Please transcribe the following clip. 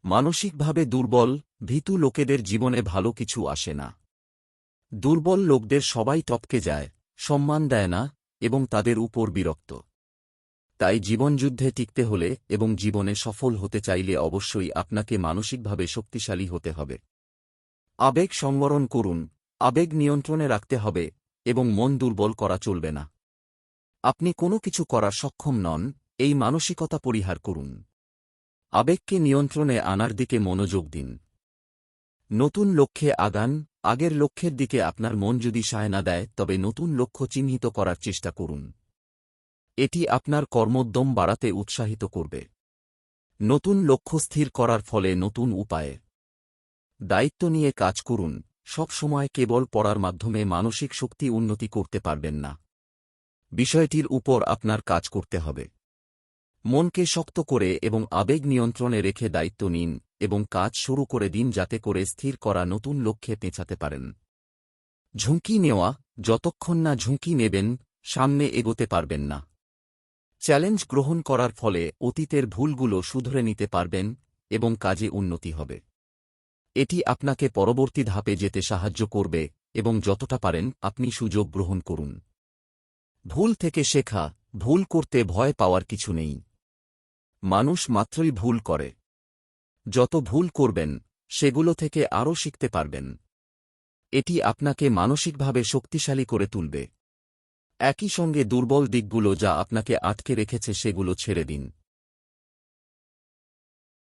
মানসিকভাবে দুর্বল, ভীতু লোকেদের জীবনে ভালো কিছু আসে না। দুর্বল লোকদের সবাই টপকে যায়, সম্মান দেয় না এবং তাদের উপর বিরক্ত। তাই জীবনযুদ্ধে টিকতে হলে এবং জীবনে সফল হতে চাইলে অবশ্যই আপনাকে মানসিকভাবে শক্তিশালী হতে হবে। আবেগ সংবরণ করুন, আবেগ নিয়ন্ত্রণে রাখতে হবে এবং মন দুর্বল করা চলবে না। আপনি কোনো কিছু করার সক্ষম নন, এই মানসিকতা পরিহার করুন। আবেগকে নিয়ন্ত্রণে আনার দিকে মনোযোগ দিন। নতুন লক্ষ্যে আগান, আগের লক্ষ্যের দিকে আপনার মন যদি সায় না দেয় তবে নতুন লক্ষ্য চিহ্নিত করার চেষ্টা করুন। এটি আপনার কর্মোদ্যম বাড়াতে উৎসাহিত করবে। নতুন লক্ষ্য স্থির করার ফলে নতুন উপায়ে দায়িত্ব নিয়ে কাজ করুন। সব সময় কেবল পড়ার মাধ্যমে মানসিক শক্তি উন্নতি করতে পারবেন না। বিষয়টির উপর আপনার কাজ করতে হবে। মনকে শক্ত করে এবং আবেগ নিয়ন্ত্রণে রেখে দায়িত্ব নিন এবং কাজ শুরু করে দিন যাতে করে স্থির করা নতুন লক্ষ্যে পৌঁছাতে পারেন। ঝুঁকি নেওয়া, যতক্ষণ না ঝুঁকি নেবেন সামনে এগোতে পারবেন না। চ্যালেঞ্জ গ্রহণ করার ফলে অতীতের ভুলগুলো শুধরে নিতে পারবেন এবং কাজে উন্নতি হবে। এটি আপনাকে পরবর্তী ধাপে যেতে সাহায্য করবে এবং যতটা পারেন আপনি সুযোগ গ্রহণ করুন। ভুল থেকে শেখা, ভুল করতে ভয় পাওয়ার কিছু নেই। মানুষ মাত্রই ভুল করে। যত ভুল করবেন সেগুলো থেকে আরও শিখতে পারবেন। এটি আপনাকে মানসিকভাবে শক্তিশালী করে তুলবে। একই সঙ্গে দুর্বল দিকগুলো যা আপনাকে আটকে রেখেছে সেগুলো ছেড়ে দিন।